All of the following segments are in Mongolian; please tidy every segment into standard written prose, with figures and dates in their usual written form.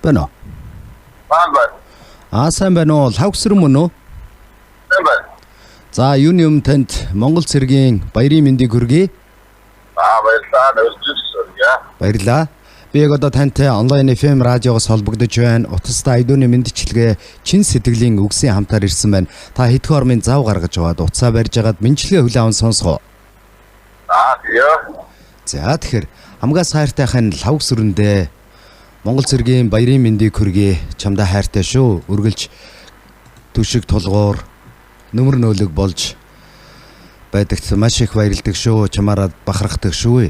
байна уу? Сайн байна уу? Лавгсрын мөн үү? Сайн байна. За, юуны өмнө танд Монгол цэргийн баярын мэндийг хүргэе. Баярлалаа. Би яг одоо тантай онлайн FM радиогоос холбогдож байна. Утастай айдууны мэндчилгээ чин сэтгэлийн үгсийн хамтаар ирсэн байна. Та хэдхэн ормын зав гаргаж аваад утсаа барьж агаад мэндчилгээ хүлээн аван сонсгоо. Тийм. За, тэгэхээр хамгаас хайртайхан Лавгсрөндөө Монгол цэргийн баярын мэндийг хүргэе. Чамдаа хайртай шүү. Үргэлж түшиг тулгуур нөмөр нөөлөг болж байдагт маш их баярлдаг шүү. Чамаараа бахархдаг шүү.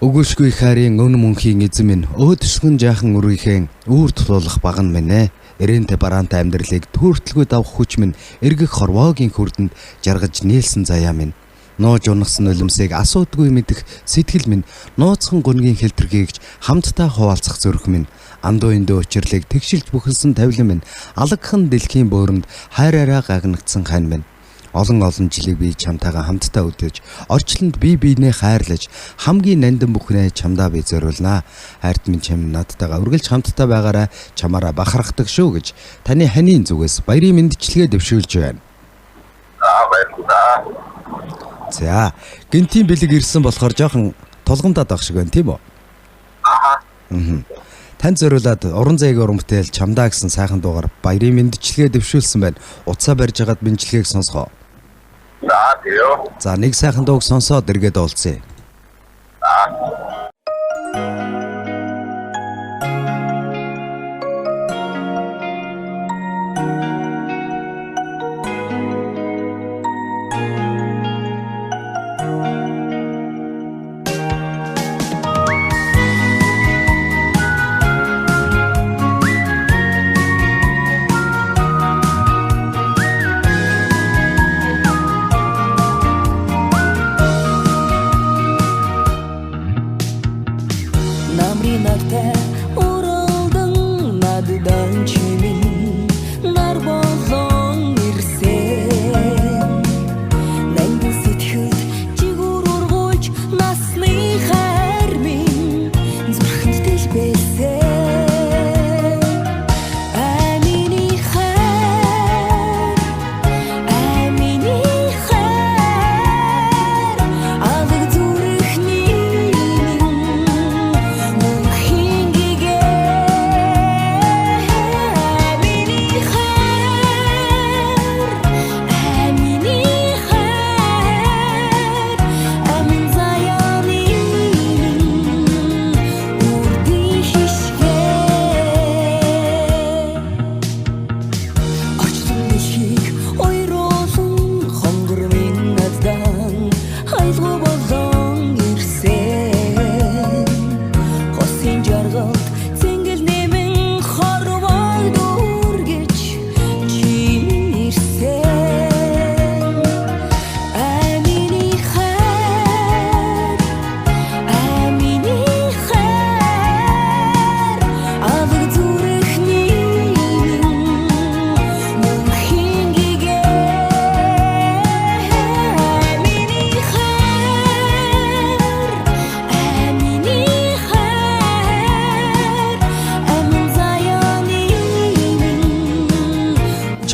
Өгөөшгүй хайрын өн мөнхийн эзэн минь өөдсгөн жаахан үргийхэн үүр тулуулах баган минь ээ. Эрэнтэй бараантай амьдралыг түүртлгүй давах хүч минь эргэх хорвоогийн хүрдэнд жаргаж нийлсэн заяа минь. Нууж унагсан нулимсыг асуудгүй мэдэх сэтгэл минь нууцхан гүнгийн хэлтэрхийгч хамтдаа хуваалцах зүрх минь андуун дөө учирлыг тэгшилж бүхэлсэн тавилан минь алагхан дэлхийн бөөрөнд хайраараа гагнагдсан хань минь. Олон жилиг би чамтайгаа хамтдаа өдөөж орчлонд бие биенээ хайрлаж хамгийн нандин бүхнээ чамдаа би зориулнаа. Хайрт минь чам надтайгаа үргэлж хамтдаа байгаараа чамаараа бахархдаг шүү гэж таны ханийн зүгээс баярын мэндчилгээ дэвшүүлж байна. Баярлалаа. За, гинтийн бэлэг ирсэн болохоор жоохон тулгамдаад байх шиг байна тийм үү? Танд зориулаад уран зайгийн уран бүтээл чамдаа гэсэн сайхан дуугаар баярын мэндчилгээ дэвшүүлсэн байна. Утсаа барьж агаад мэндчилгээг сонсгоо. За, тийм. За, нэг сайхан дууг сонсоод эргээд уулзъя.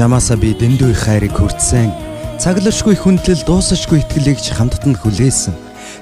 Чамаасаа би дэндүү их хайрыг хүртсэн. Цаглашгүй хүндлэл дуусашгүй итгэлийг хамтд нь хүлээсэн.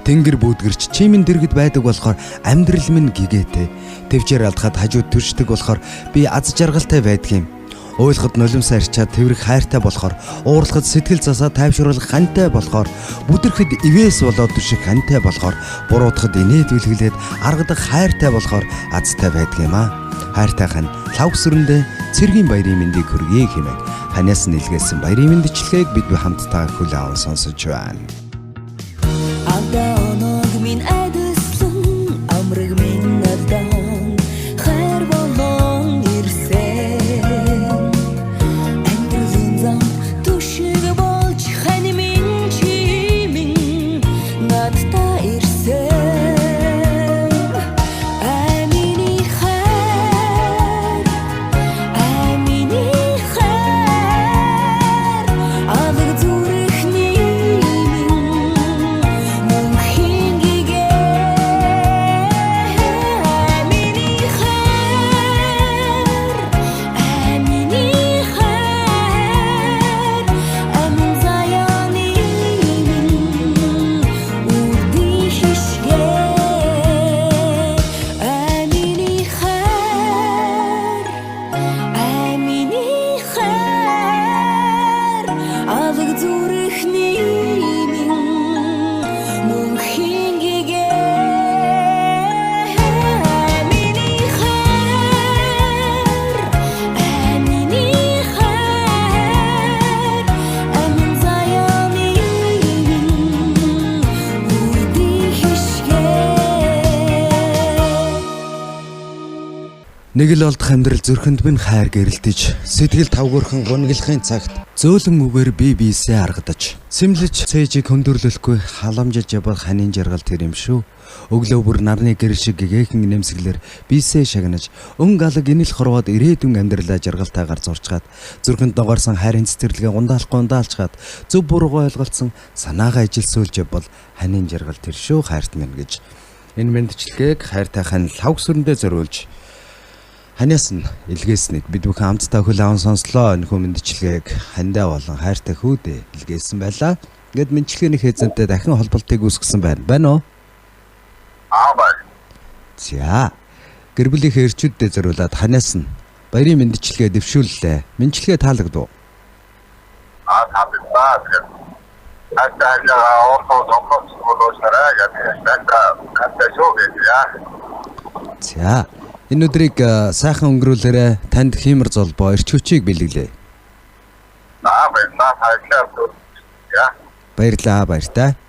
Тэнгэр бүүдгэрч чимэн дэргэд байдаг болохоор амьдрал минь гэгээтэй. Тэвчээр алдахад хажууд төршдөг болохоор би аз жаргалтай байдгийм. Ойлоход нулимс арчаад тэврэх хайртай болохоор, уурлахад сэтгэл засаа тайвшруулах хантай болохоор, бүдэрхэд ивээс болоод түших хантай болохоор, буруутахад инээд үлгэлээд аргадах хайртай болохоор азтай байдгийм аа. Хайртай хань Лавгсрөндөө цэргийн баярын мэндийг хүргэе хэмээн ханаас нь илгээсэн баярын мэндчилгээг бид хамтдаа хүлээн аван сонсож байна. Нэг л олдох амьдрал зүрхэнд минь хайр гэрэлтэж, сэтгэл тавгуурхан гуниглахын цагт зөөлөн үгээр биесээ аргадаж, сэмлэж цээжийг хөндөрлөхгүй халамжиж явах ханийн жаргал тэр юм шүү. Өглөө бүр нарны гэрэл шиг гэгэхэн нэмсгэлэр биесээ шагнаж, өн галаг инэл хорвоод ирээдүйн амьдралаа жаргалтайгаар зурчгаад, зүрхэнд догоорсон хайрын цэцэрлэгээ ундаалчгаад, зөв буруугаа ойлголцсон санаагаа ижилсүүлж явбал ханийн жаргал тэр шүү хайрт минь гэж. Энэ мэндчилгээг хайртайхан лавг сүрэндээ зориулж ханаас нь илгээснэг бид бүхэн хамтдаа хөл аван сонслоо. Энэхүү мэндчилгээг хандаа болон хайртай хүүдээ илгээсэн байлаа. Ингээд мэндчилгээний хэзэнтэй дахин холболтыг үүсгэсэн байна. Байна уу? Байна. За. Гэр бүлийнхээ эрчүүддээ зориулаад ханаас нь баярын мэндчилгээ дэвшүүллээ. Мэндчилгээ таалагдав. Таалагдсан. За. Энэ өдрийг сайхан өнгөрүүлээрэ. Танд хиймэр золбоо эрч хүчийг бэлгэлээ. Баярлалаа. Баярлалаа, баяртай.